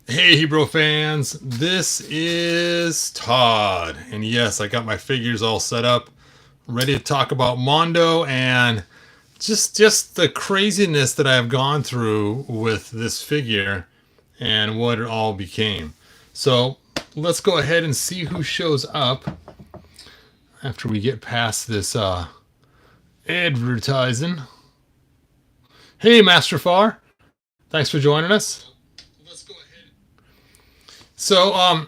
Hey Hebrew fans, this is Todd, and yes, I got my figures all set up, ready to talk about Mondo and just the craziness that I have gone through with this figure and what it all became. So let's go ahead and see who shows up after we get past this advertising. Hey Master Far, thanks for joining us. So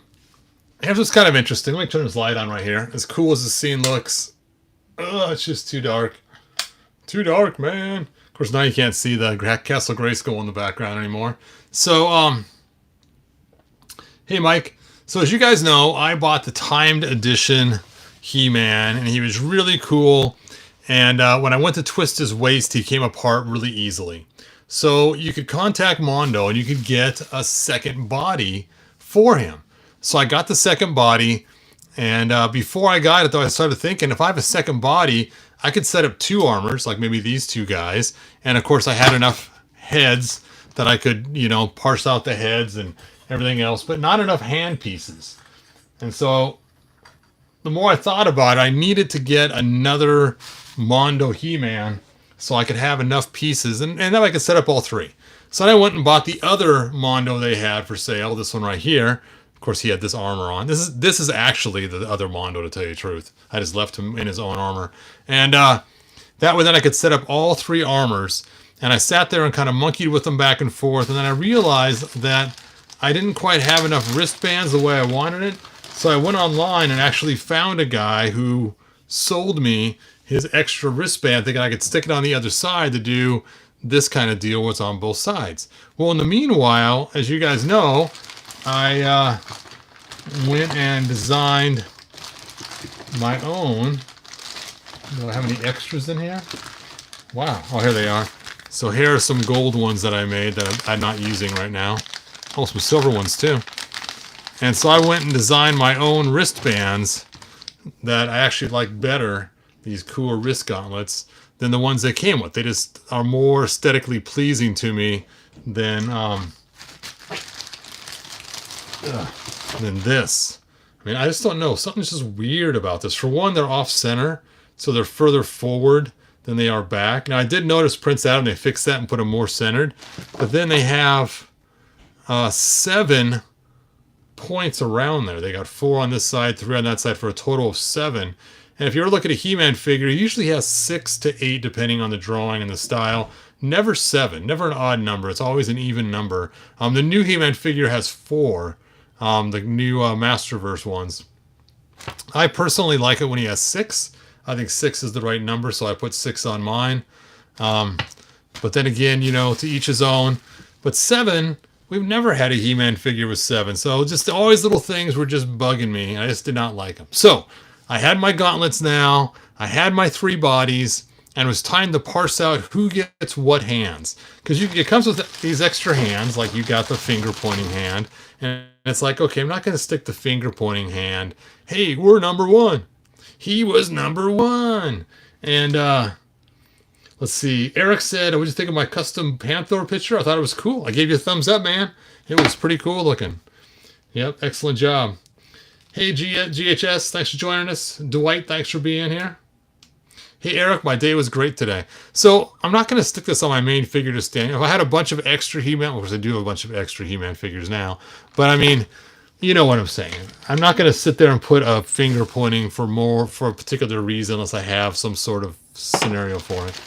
here's what's kind of interesting. Let me turn this light on right here. As cool as the scene looks, it's just too dark. Too dark, man. Of course, now you can't see the Castle Grayskull in the background anymore. So, hey, Mike. So, as you guys know, I bought the timed edition He-Man, and he was really cool. And when I went to twist his waist, he came apart really easily. So, you could contact Mondo, and you could get a second body for him. So, I got the second body. And before I got it, though, I started thinking, if I have a second body, I could set up two armors, like maybe these two guys. And of course, I had enough heads that I could, parse out the heads and everything else, but not enough hand pieces. And so the more I thought about it, I needed to get another Mondo He-Man so I could have enough pieces, and then I could set up all three. So I went and bought the other Mondo they had for sale, this one right here. Of course, he had this armor on. This is actually the other Mondo, to tell you the truth. I just left him in his own armor. And that way then I could set up all three armors. And I sat there and kind of monkeyed with them back and forth. And then I realized that I didn't quite have enough wristbands the way I wanted it. So I went online and actually found a guy who sold me his extra wristband, thinking I could stick it on the other side to do this kind of deal was on both sides. Well, in the meanwhile, as you guys know, I went and designed my own. Do I have any extras in here? Wow. Oh, here they are. So here are some gold ones that I made that I'm not using right now. Oh, some silver ones too. And so I went and designed my own wristbands that I actually like better, these cool wrist gauntlets, than the ones they came with. They just are more aesthetically pleasing to me than this. I mean, I just don't know. Something's just weird about this. For one, they're off center, so they're further forward than they are back. Now, I did notice Prince Adam, they fixed that and put them more centered. But then they have 7 points around there. They got 4 on this side, 3 on that side for a total of 7. And if you ever look at a He-Man figure, he usually has 6 to 8 depending on the drawing and the style. Never 7, never an odd number. It's always an even number. The new He-Man figure has 4. The new Masterverse ones. I personally like it when he has 6. I think 6 is the right number, so I put 6 on mine. But then again, to each his own. But 7, we've never had a He-Man figure with 7. So just always little things were just bugging me. I just did not like them. So I had my gauntlets now. I had my 3 bodies. And it was time to parse out who gets what hands. Because it comes with these extra hands, like you got the finger pointing hand. And it's like, okay, I'm not going to stick the finger pointing hand. Hey, we're number 1. He was number 1. And let's see. Eric said, what did you think of my custom Panther picture? I thought it was cool. I gave you a thumbs up, man. It was pretty cool looking. Yep, excellent job. Hey, GHS, thanks for joining us. Dwight, thanks for being here. Hey, Eric, my day was great today. So I'm not going to stick this on my main figure to stand. If I had a bunch of extra He-Man, because I do have a bunch of extra He-Man figures now, but I mean, you know what I'm saying. I'm not going to sit there and put a finger pointing for a particular reason unless I have some sort of scenario for it.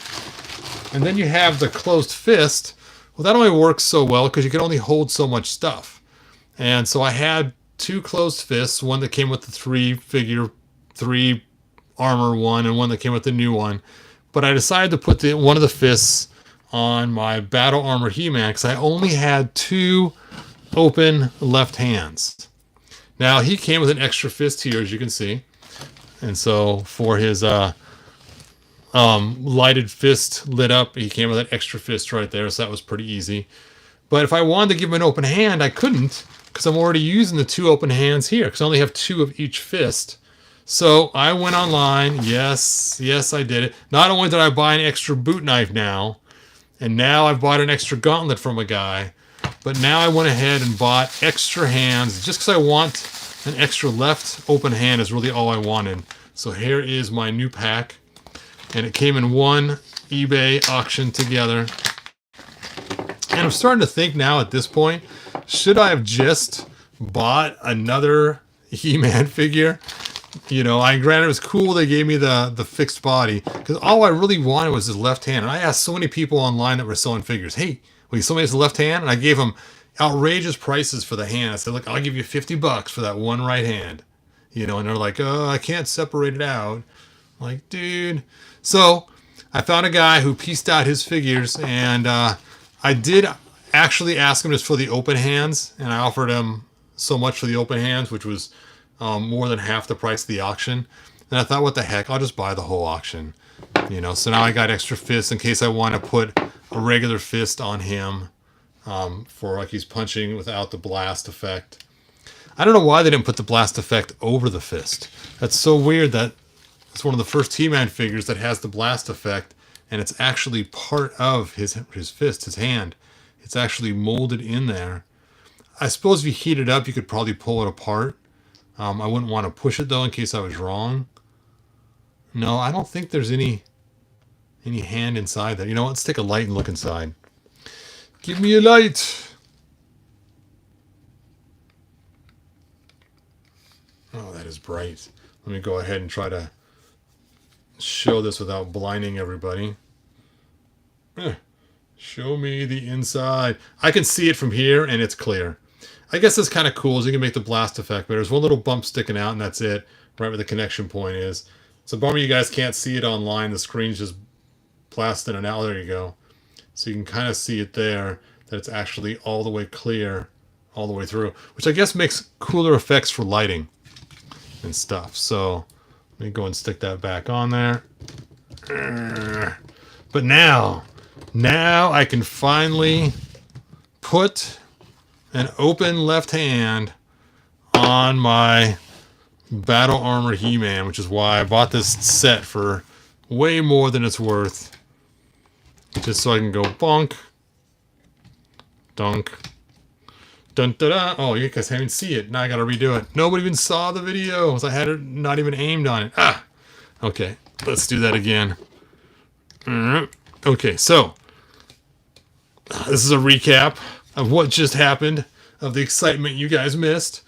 And then you have the closed fist. Well, that only works so well because you can only hold so much stuff. And so I had 2 closed fists, one that came with the 3 armor one and one that came with the new one. But I decided to put one of the fists on my battle armor He-Man because I only had 2 open left hands. Now he came with an extra fist here, as you can see. And so for his lighted fist lit up, he came with an extra fist right there, so that was pretty easy. But if I wanted to give him an open hand, I couldn't because I'm already using the 2 open hands here because I only have 2 of each fist. So I went online. Yes, I did it. Not only did I buy an extra boot knife now, and now I've bought an extra gauntlet from a guy, But now I went ahead and bought extra hands just because I want an extra left open hand is really all I wanted. So here is my new pack. And it came in one eBay auction together. And I'm starting to think now at this point, should I have just bought another He-Man figure? You know, granted it was cool they gave me the fixed body, because all I really wanted was his left hand. And I asked so many people online that were selling figures, hey, will you sell me his left hand? And I gave them outrageous prices for the hand. I said, look, I'll give you $50 for that one right hand. You know, and they're like, oh, I can't separate it out. I'm like, dude. So I found a guy who pieced out his figures, and I did actually ask him just for the open hands, and I offered him so much for the open hands, which was more than half the price of the auction. And I thought, what the heck, I'll just buy the whole auction. You know, so now I got extra fists in case I want to put a regular fist on him for like he's punching without the blast effect. I don't know why they didn't put the blast effect over the fist. That's so weird that it's one of the first He-Man figures that has the blast effect, and it's actually part of his fist, his hand. It's actually molded in there. I suppose if you heat it up, you could probably pull it apart. I wouldn't want to push it, though, in case I was wrong. No, I don't think there's any hand inside there. You know what? Let's take a light and look inside. Give me a light. Oh, that is bright. Let me go ahead and try to show this without blinding everybody. Show me the inside. I can see it from here, and it's clear. I guess that's kind of cool, is you can make the blast effect, but there's one little bump sticking out, and that's it, right where the connection point is. It's a bummer you guys can't see it online. The screen's just blasting it out. There you go. So you can kind of see it there, that it's actually all the way clear, all the way through, which I guess makes cooler effects for lighting and stuff. So let me go and stick that back on there. But now I can finally put an open left hand on my Battle Armor He-Man, which is why I bought this set for way more than it's worth. Just so I can go bonk, dunk, dun da da. Oh, you guys haven't seen it. Now I gotta redo it. Nobody even saw the video, because I had it not even aimed on it. Ah! Okay, let's do that again. Okay, so this is a recap of what just happened, of the excitement you guys missed.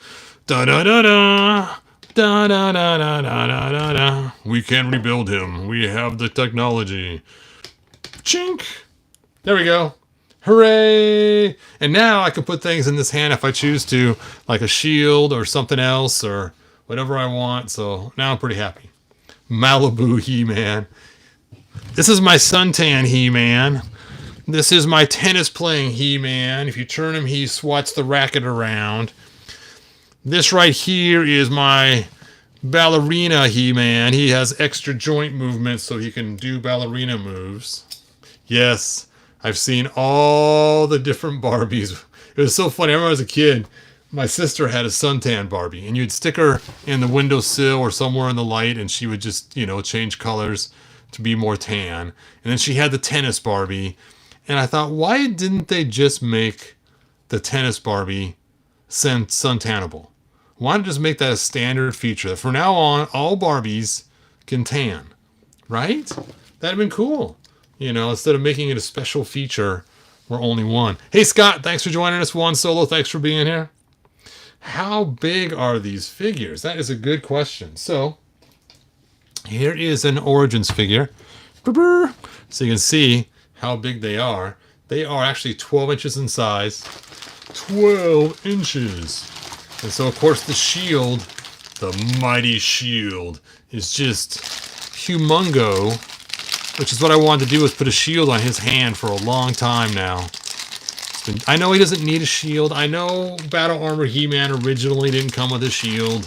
Da da da da. Da da da da da da da da. We can rebuild him. We have the technology. Chink! There we go. Hooray! And now I can put things in this hand if I choose to, like a shield or something else or whatever I want. So now I'm pretty happy. Malibu He-Man. This is my suntan He-Man. This is my tennis playing He-Man. If you turn him, he swats the racket around. This right here is my ballerina He-Man. He has extra joint movements so he can do ballerina moves. Yes, I've seen all the different Barbies. It was so funny. I remember as a kid, my sister had a suntan Barbie, and you'd stick her in the windowsill or somewhere in the light, and she would just, you know, change colors to be more tan. And then she had the tennis Barbie, and I thought, why didn't they just make the tennis Barbie suntanable? Why not just make that a standard feature that from now on, all Barbies can tan, right? That'd have been cool. You know, instead of making it a special feature where only one. Hey, Scott, thanks for joining us. Juan Solo, thanks for being here. How big are these figures? That is a good question. So, here is an Origins figure. So you can see how big they are. They are actually 12 inches in size. 12 inches. And so, of course, the shield, the mighty shield, is just humongo. Which is what I wanted to do, was put a shield on his hand for a long time now. I know he doesn't need a shield. I know Battle Armor He-Man originally didn't come with a shield.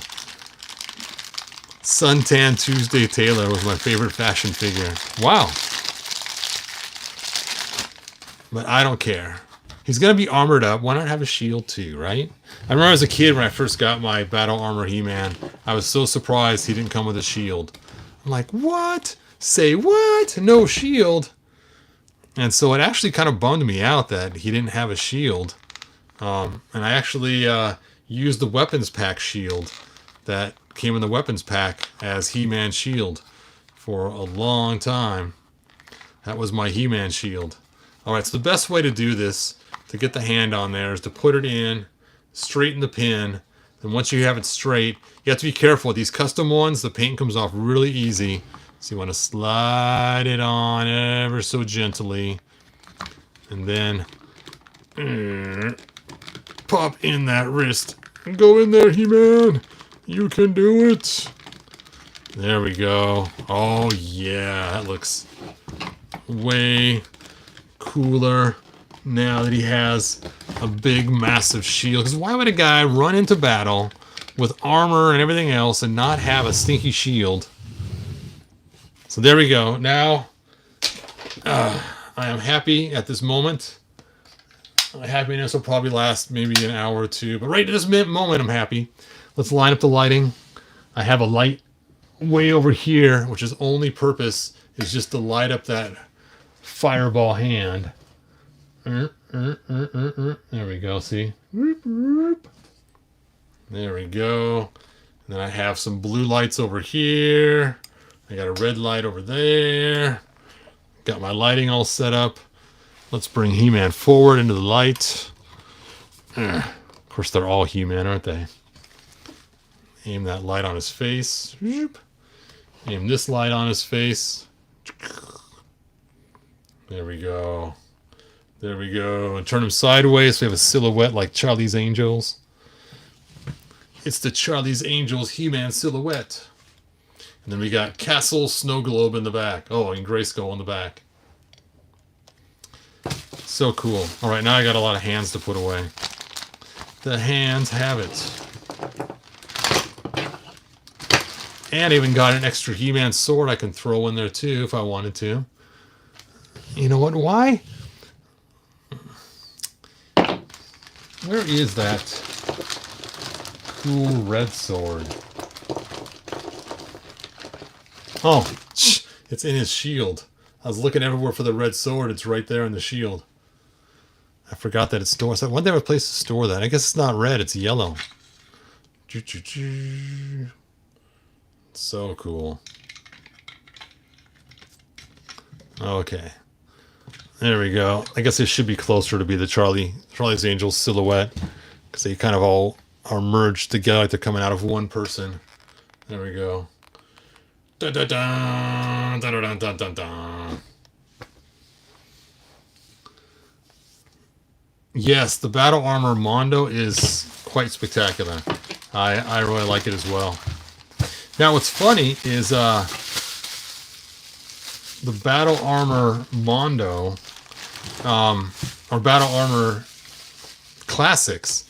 Suntan Tuesday Taylor was my favorite fashion figure. Wow. But I don't care. He's going to be armored up. Why not have a shield too, right? I remember as a kid when I first got my Battle Armor He-Man, I was so surprised he didn't come with a shield. I'm like, what? Say what? No shield. And so it actually kind of bummed me out that he didn't have a shield. And I actually used the weapons pack shield that came in the weapons pack as He-Man shield for a long time. That was my He-Man shield. Alright, so the best way to do this, to get the hand on there, is to put it in, straighten the pin, and once you have it straight, you have to be careful. These custom ones, the paint comes off really easy. So you want to slide it on ever so gently. And then pop in that wrist. Go in there, He-Man. You can do it. There we go. Oh, yeah. That looks way cooler now that he has a big, massive shield. Because why would a guy run into battle with armor and everything else and not have a stinky shield? So there we go. Now, I am happy at this moment. My happiness will probably last maybe an hour or two. But right at this moment, I'm happy. Let's line up the lighting. I have a light way over here, which is only purpose is just to light up that fireball hand. There we go, see? There we go. And then I have some blue lights over here. I got a red light over there. Got my lighting all set up. Let's bring He-Man forward into the light. Of course, they're all He-Man, aren't they? Aim that light on his face. Aim this light on his face. There we go. There we go. And turn him sideways so we have a silhouette like Charlie's Angels. It's the Charlie's Angels He-Man silhouette. And then we got Castle Snow Globe in the back. Oh, and Grayskull in the back. So cool. All right, now I got a lot of hands to put away. The hands have it. And I even got an extra He-Man sword I can throw in there too if I wanted to. You know what? Why? Where is that cool red sword? Oh, it's in his shield. I was looking everywhere for the red sword. It's right there in the shield. I forgot that it's stored. So I wonder if a place to store that. I guess it's not red. It's yellow. So cool. Okay. There we go. I guess it should be closer to be the Charlie's Angels silhouette. Because they kind of all are merged together like they're coming out of one person. There we go. Da da da da da da da da. Yes, the battle armor Mondo is quite spectacular. I really like it as well. Now, what's funny is the battle armor Mondo, or battle armor classics,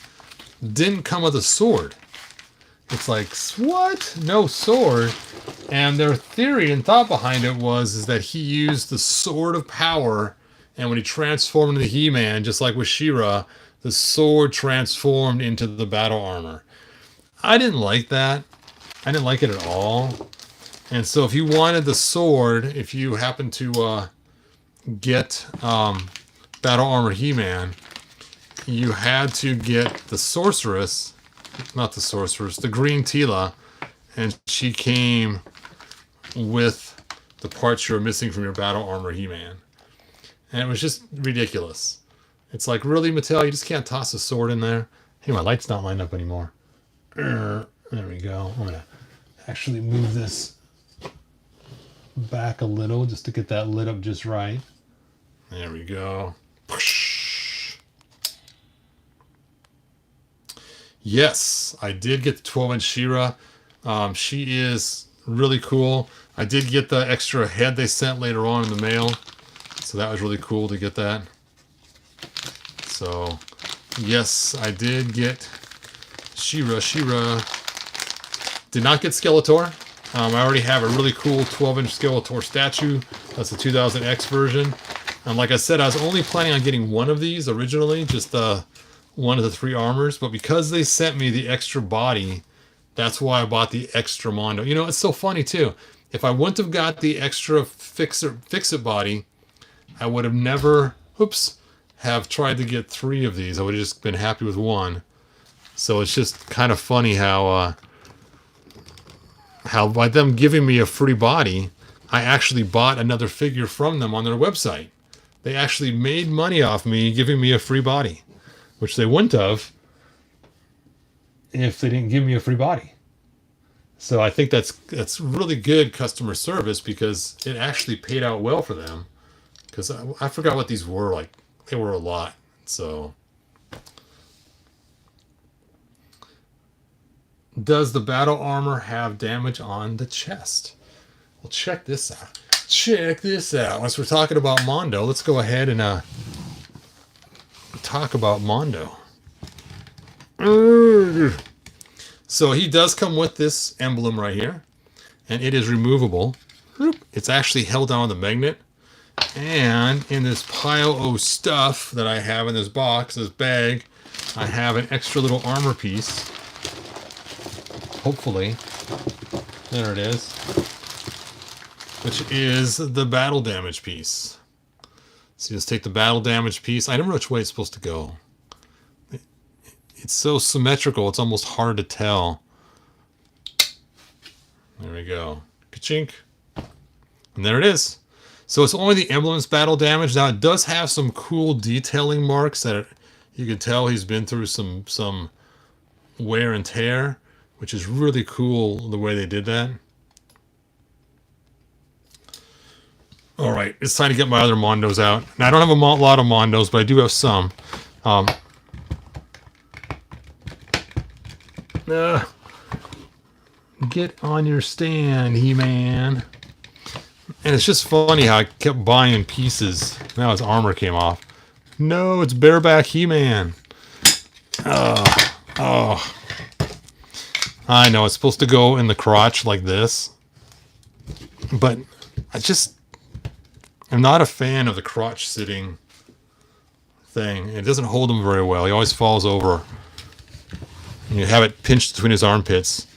didn't come with a sword. It's like, what? No sword? And their theory and thought behind it is that he used the sword of power, and when he transformed into the He-Man, just like with She-Ra, the sword transformed into the battle armor. I didn't like that. I didn't like it at all. And so if you wanted the sword, if you happen to get battle armor He-Man, you had to get the sorceress, not the sorceress, the green Tila, and she came with the parts you were missing from your battle armor He-Man. And it was just ridiculous. It's like, really, Mattel? You just can't toss a sword in there? Hey, my light's not lined up anymore. There we go. I'm going to actually move this back a little just to get that lit up just right. There we go. Yes, I did get the 12-inch She-Ra. She is really cool. I did get the extra head they sent later on in the mail. So that was really cool to get that. So, yes, I did get She-Ra. She-Ra. Did not get Skeletor. I already have a really cool 12-inch Skeletor statue. That's the 2000X version. And like I said, I was only planning on getting one of these originally, just one of the 3 armors. But because they sent me the extra body, that's why I bought the extra Mondo. You know, it's so funny too. If I wouldn't have got the extra fix-it body, I would have never, have tried to get 3 of these, I would have just been happy with 1. So it's just kind of funny how by them giving me a free body, I actually bought another figure from them on their website. They actually made money off me giving me a free body, which they wouldn't have if they didn't give me a free body. So I think that's really good customer service, because it actually paid out well for them. Because I forgot what these were, like they were a lot. So does the battle armor have damage on the chest? Well, check this out. Check this out. Once we're talking about Mondo, let's go ahead and talk about Mondo. So he does come with this emblem right here, and it is removable. It's actually held down with a magnet. And in this pile of stuff that I have in this box, this bag, I have an extra little armor piece. Hopefully. There it is. Which is the battle damage piece. So you just take the battle damage piece. I don't know which way it's supposed to go. It's so symmetrical, it's almost hard to tell. There we go. Ka-chink. And there it is. So it's only the emblem's battle damage. Now it does have some cool detailing marks that you can tell he's been through some wear and tear, which is really cool the way they did that. All right, it's time to get my other Mondos out. Now I don't have a lot of Mondos, but I do have some. Get on your stand, He-Man. And it's just funny how I kept buying pieces. Now his armor came off. No, it's bareback He-Man. Oh. I know, it's supposed to go in the crotch like this. But I'm not a fan of the crotch sitting thing. It doesn't hold him very well. He always falls over. And you have it pinched between his armpits.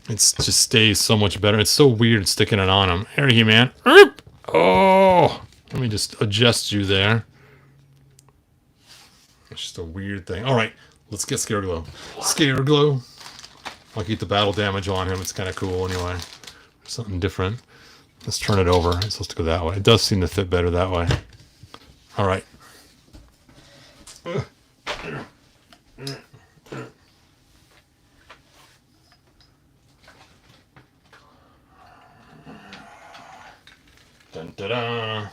It just stays so much better. It's so weird sticking it on him. There you, man. Oh! Let me just adjust you there. It's just a weird thing. Alright, let's get Scareglow. Scareglow. I'll keep the battle damage on him. It's kind of cool anyway. Something different. Let's turn it over. It's supposed to go that way. It does seem to fit better that way. Alright. Dun, da, da.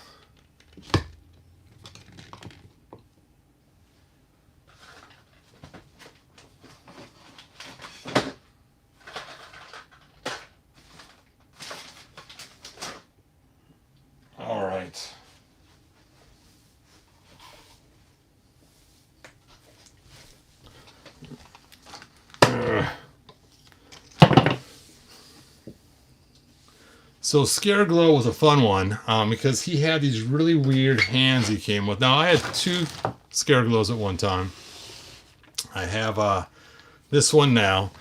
All right. So Scareglow was a fun one because he had these really weird hands he came with. Now I had 2 Scareglows at one time. I have this one now,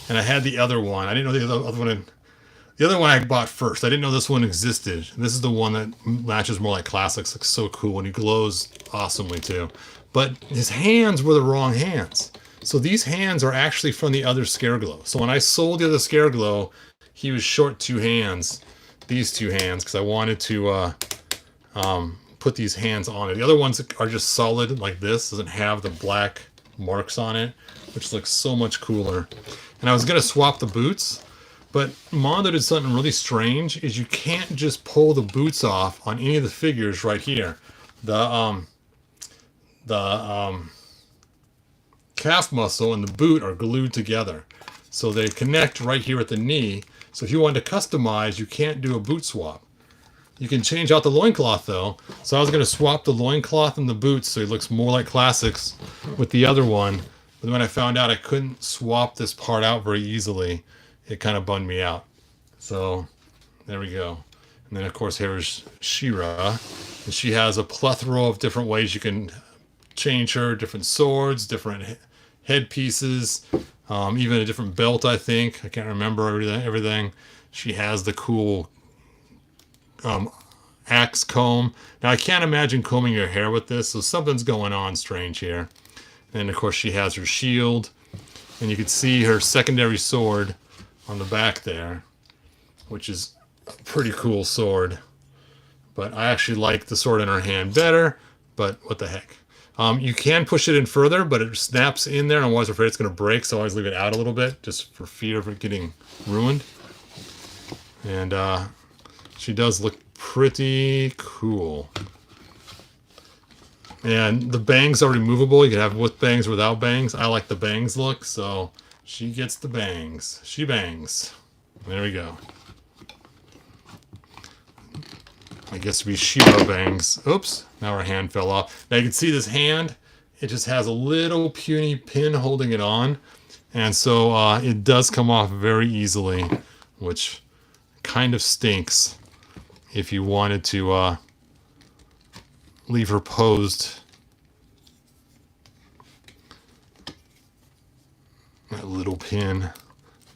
and I had the other one. I didn't know the other one. The other one I bought first. I didn't know this one existed. This is the one that matches more like classics. Looks so cool, and he glows awesomely too. But his hands were the wrong hands. So these hands are actually from the other Scareglow. So when I sold the other Scareglow, he was short 2 hands. These 2 hands, because I wanted to put these hands on it. The other ones are just solid like this. Doesn't have the black marks on it, which looks so much cooler. And I was going to swap the boots, but Mondo did something really strange, is you can't just pull the boots off on any of the figures right here. The calf muscle and the boot are glued together. So they connect right here at the knee. So if you want to customize, you can't do a boot swap. You can change out the loincloth though. So I was going to swap the loincloth and the boots so he looks more like classics with the other one. But when I found out I couldn't swap this part out very easily, it kind of bummed me out. So there we go. And then of course here's She-Ra. And she has a plethora of different ways you can change her. Different swords, different headpieces. Even a different belt, I think. I can't remember everything. She has the cool axe comb. Now, I can't imagine combing your hair with this, so something's going on strange here. And, of course, she has her shield. And you can see her secondary sword on the back there, which is a pretty cool sword. But I actually like the sword in her hand better, but what the heck. You can push it in further, but it snaps in there, and I'm always afraid it's going to break, so I always leave it out a little bit, just for fear of it getting ruined. And she does look pretty cool. And the bangs are removable. You can have with bangs or without bangs. I like the bangs look, so she gets the bangs. She bangs. There we go. I guess to be Shiro bangs. Oops, now her hand fell off. Now you can see this hand, it just has a little puny pin holding it on. And so it does come off very easily, which kind of stinks if you wanted to leave her posed. That little pin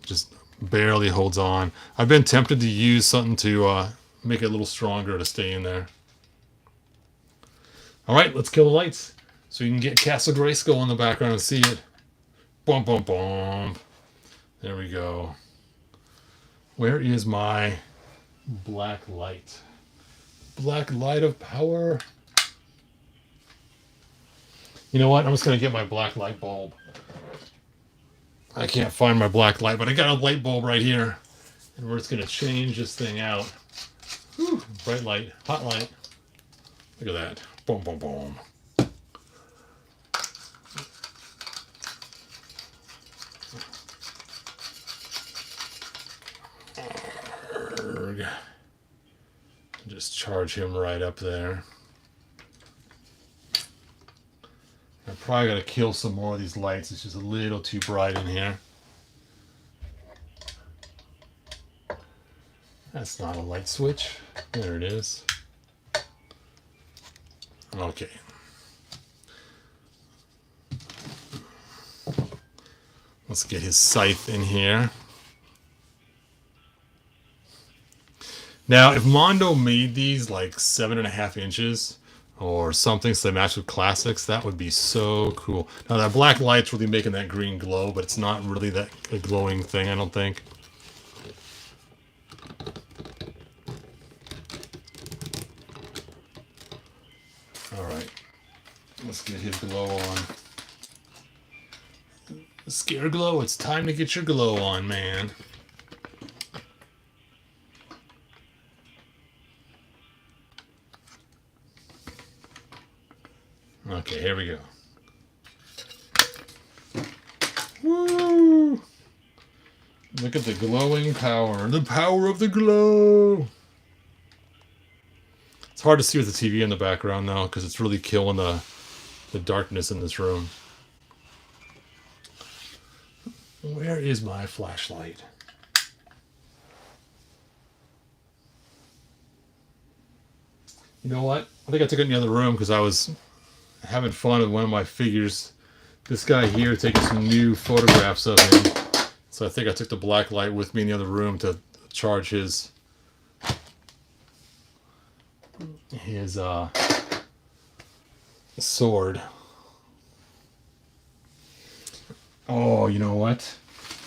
just barely holds on. I've been tempted to use something to make it a little stronger to stay in there. All right, let's kill the lights so you can get Castle Grayskull in the background and see it. Boom, boom, boom. There we go. Where is my black light? Black light of power. You know what? I'm just going to get my black light bulb. I can't find my black light, but I got a light bulb right here. And we're just going to change this thing out. Whew, bright light, hot light. Look at that. Boom, boom, boom. Just charge him right up there. I probably got to kill some more of these lights. It's just a little too bright in here. That's not a light switch. There it is. Okay. Let's get his scythe in here. Now, if Mondo made these like 7.5 inches or something so they match with classics, that would be so cool. Now, that black light's really making that green glow, but it's not really that a glowing thing, I don't think. All right. Let's get his glow on. Scare glow, it's time to get your glow on, man. Okay, here we go. Woo! Look at the glowing power. The power of the glow! It's hard to see with the TV in the background, though, because it's really killing the darkness in this room. Where is my flashlight? You know what? I think I took it in the other room because I was having fun with one of my figures. This guy here taking some new photographs of him. So I think I took the black light with me in the other room to charge his sword. Oh, you know what?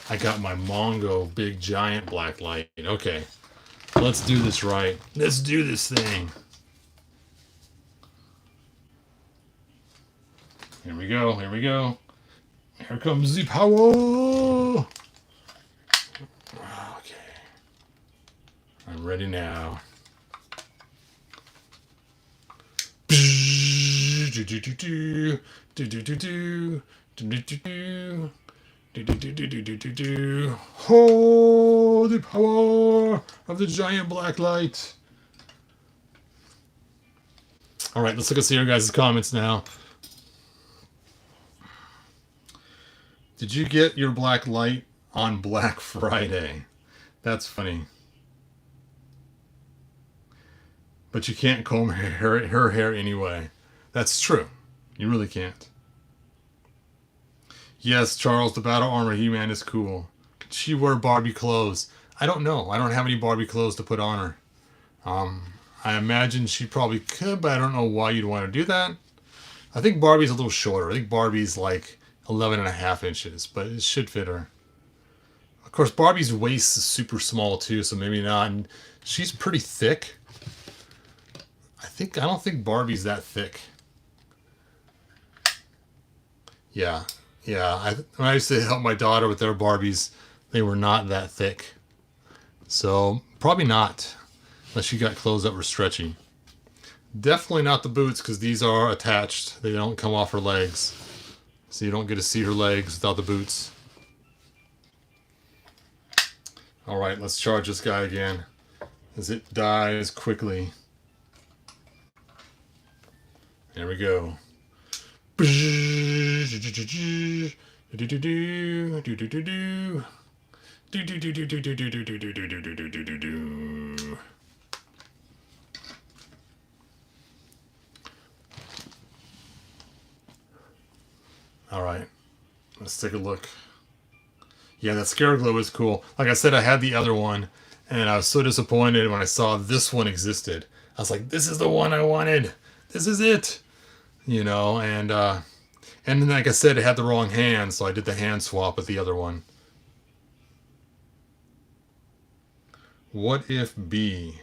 I got my Mongo big giant black light. Okay, let's do this right. Let's do this thing. Here we go, here we go. Here comes the power. Okay. I'm ready now. Oh, the power of the giant black light. All right, let's look and see your guys' comments now. Did you get your black light on Black Friday? That's funny. But you can't comb her hair anyway. That's true. You really can't. Yes, Charles, the battle armor He-Man is cool. Could she wear Barbie clothes? I don't know. I don't have any Barbie clothes to put on her. I imagine she probably could, but I don't know why you'd want to do that. I think Barbie's a little shorter. I think Barbie's like 11.5 inches, but it should fit her. Of course, Barbie's waist is super small too, so maybe not. And she's pretty thick. I don't think Barbie's that thick. Yeah. When I used to help my daughter with their Barbies, they were not that thick. So probably not, unless you got clothes that were stretchy. Definitely not the boots, because these are attached. They don't come off her legs. So you don't get to see her legs without the boots. Alright, let's charge this guy again, as it dies quickly. There we go. Alright, let's take a look. Yeah, that Scare Glow is cool. Like I said, I had the other one, and I was so disappointed when I saw this one existed. I was like, this is the one I wanted. This is it. You know, and then, like I said, it had the wrong hand, so I did the hand swap with the other one. What if B?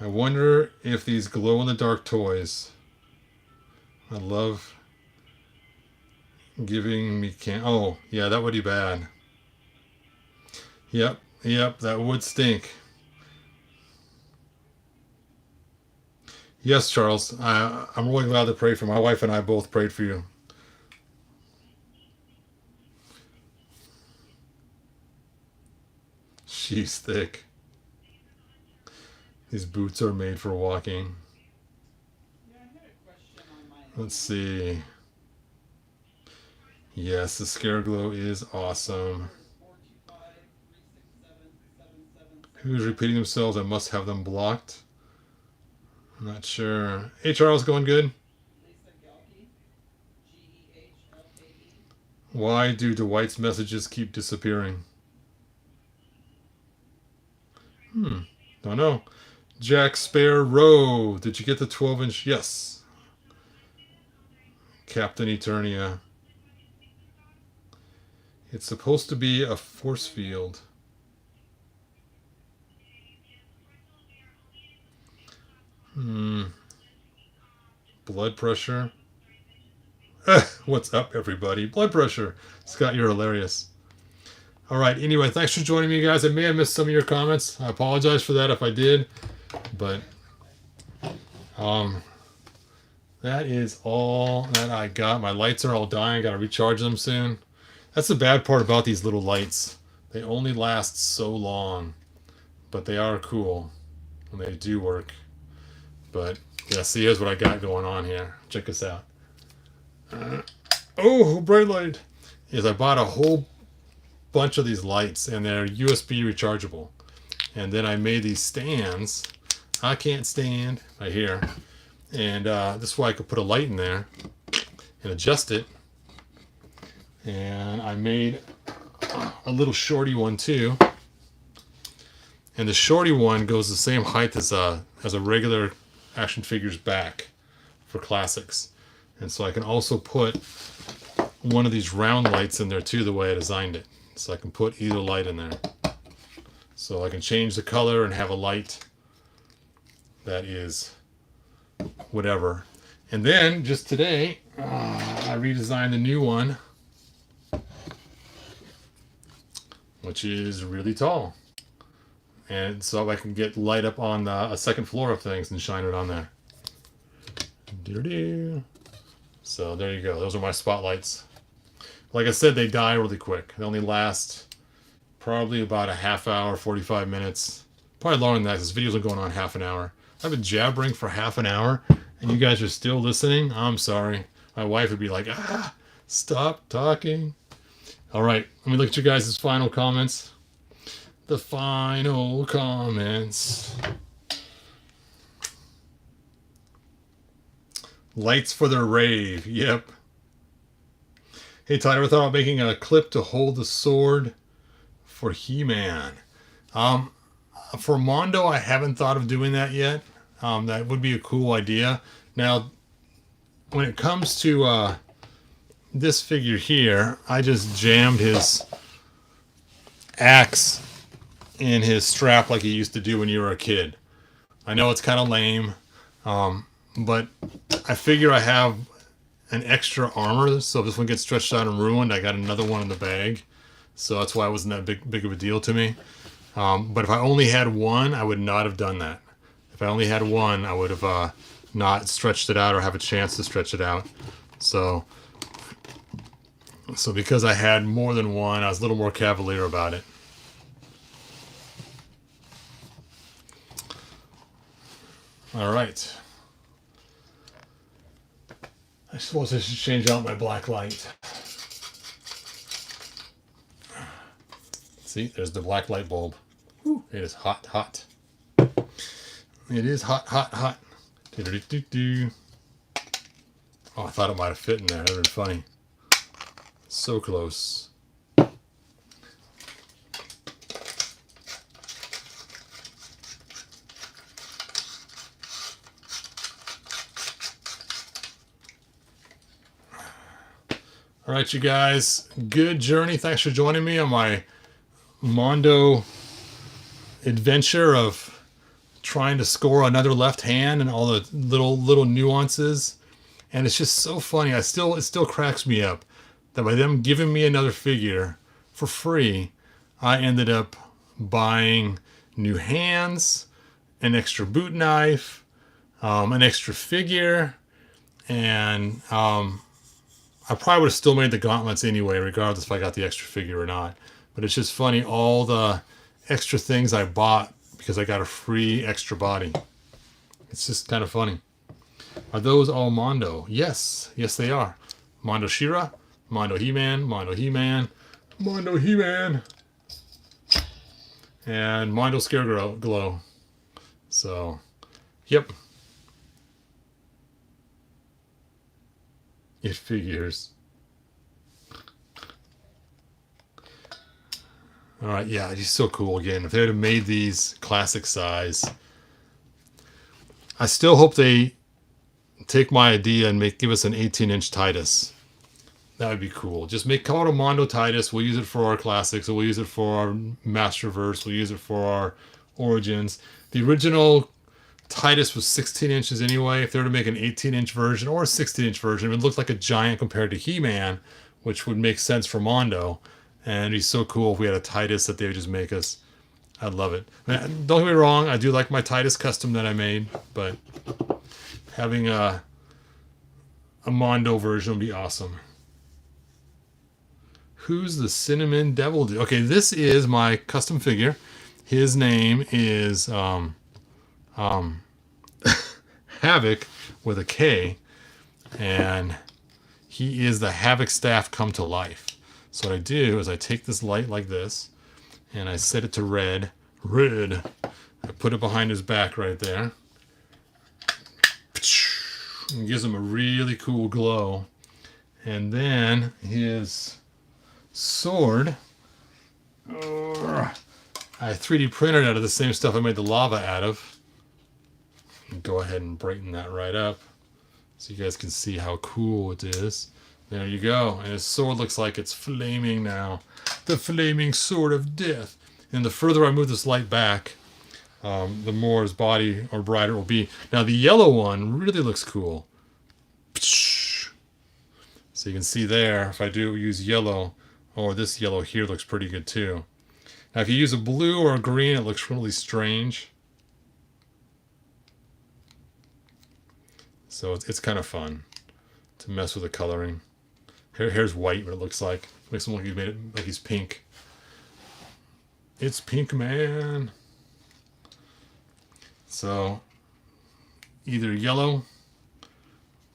I wonder if these glow-in-the-dark toys, I love giving me oh, yeah, that would be bad. Yep, that would stink. Yes, Charles, I'm really glad to pray for you. My wife and I both prayed for you. She's thick. These boots are made for walking. Let's see. Yes, the Scare Glow is awesome. Who's repeating themselves? I must have them blocked. I'm not sure. Hey, Charles, going good? Why do Dwight's messages keep disappearing? Don't know. Jack Sparrow. Did you get the 12-inch? Yes. Captain Eternia. It's supposed to be a force field. Blood pressure. What's up, everybody? Blood pressure. Scott, you're hilarious. Alright, anyway, thanks for joining me, guys. I may have missed some of your comments. I apologize for that if I did. But, that is all that I got. My lights are all dying. Got to recharge them soon. That's the bad part about these little lights. They only last so long. But they are cool. And they do work. But, yeah, see, here's what I got going on here. Check this out. Oh, bright light. Is I bought a whole bunch of these lights, and they're USB rechargeable. And then I made these stands. I can't stand right here. And this way I could put a light in there and adjust it. And I made a little shorty one too. And the shorty one goes the same height as a regular action figure's back for classics. And so I can also put one of these round lights in there too, the way I designed it. So I can put either light in there. So I can change the color and have a light that is whatever. And then just today, I redesigned the new one, which is really tall. And so I can get light up on a second floor of things and shine it on there. So there you go. Those are my spotlights. Like I said, they die really quick. They only last probably about a half hour, 45 minutes. Probably longer than that, because videos are going on half an hour. I've been jabbering for half an hour, and you guys are still listening? I'm sorry. My wife would be like, stop talking. All right, let me look at you guys' final comments. The final comments. Lights for the rave. Yep. Hey, Todd, ever thought about making a clip to hold the sword for He-Man. For Mondo, I haven't thought of doing that yet. That would be a cool idea. Now, when it comes to this figure here, I just jammed his axe in his strap like he used to do when you were a kid. I know it's kind of lame, but I figure I have an extra armor, so if this one gets stretched out and ruined, I got another one in the bag. So that's why it wasn't that big of a deal to me. But if I only had one, I would not have done that. If I only had one, I would have not stretched it out or have a chance to stretch it out. So because I had more than one, I was a little more cavalier about it. All right. I suppose I should change out my black light. See, there's the black light bulb. Whew, it is hot, hot. It is hot, hot, hot. Do-do-do-do-do. Oh, I thought it might have fit in there. That would have been funny. So close. All right, you guys. Good journey. Thanks for joining me on my Mondo adventure of trying to score another left hand and all the little nuances. And it's just so funny. It still cracks me up that by them giving me another figure for free, I ended up buying new hands, an extra boot knife, an extra figure, and I probably would have still made the gauntlets anyway, regardless if I got the extra figure or not. But it's just funny, all the extra things I bought because I got a free extra body. It's just kind of funny. Are those all Mondo? Yes. Yes, they are. Mondo She-Ra, Mondo He-Man, Mondo He-Man, Mondo He-Man, and Mondo Scareglow. So, yep. It figures. All right, yeah, he's so cool again. If they would have made these classic size, I still hope they take my idea and give us an 18-inch Titus. That would be cool. Just call it a Mondo Titus. We'll use it for our classics. We'll use it for our Masterverse. We'll use it for our Origins. The original Titus was 16 inches anyway. If they were to make an 18-inch version or a 16-inch version, it would look like a giant compared to He-Man, which would make sense for Mondo. And it'd be so cool if we had a Titus that they would just make us. I'd love it. Don't get me wrong, I do like my Titus custom that I made, but having a Mondo version would be awesome. Who's the Cinnamon Devil? Okay, this is my custom figure. His name is Havoc with a K, and he is the Havoc staff come to life. So what I do is I take this light like this, and I set it to red. Red. I put it behind his back right there. It gives him a really cool glow. And then his sword, I 3D printed out of the same stuff I made the lava out of. Go ahead and brighten that right up so you guys can see how cool it is. There you go. And his sword looks like it's flaming now. The flaming sword of death. And the further I move this light back, the more his body or brighter it will be. Now the yellow one really looks cool. So you can see there, if I do use yellow, or this yellow here looks pretty good too. Now if you use a blue or a green, it looks really strange. So it's kind of fun to mess with the coloring. Hair's white, what it looks like. Makes him look like like he's pink. It's Pink Man. So either yellow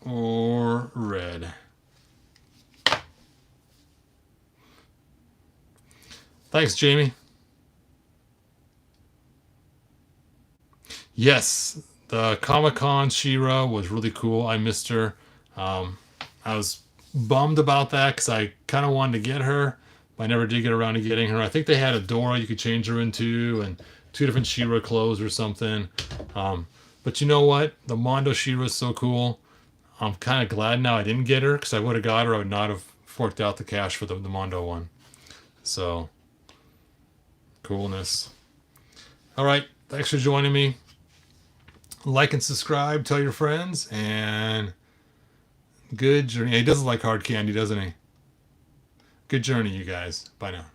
or red. Thanks, Jamie. Yes, the Comic-Con She-Ra was really cool. I missed her. I was bummed about that because I kind of wanted to get her, but I never did get around to getting her. I think they had a Dora you could change her into, and 2 different She-Ra clothes or something. But you know what? The Mondo She-Ra is so cool. I'm kind of glad now I didn't get her, because I would have got her. I would not have forked out the cash for the Mondo one. So, coolness. All right. Thanks for joining me. Like and subscribe. Tell your friends. And good journey. He doesn't like hard candy, doesn't he? Good journey, you guys. Bye now.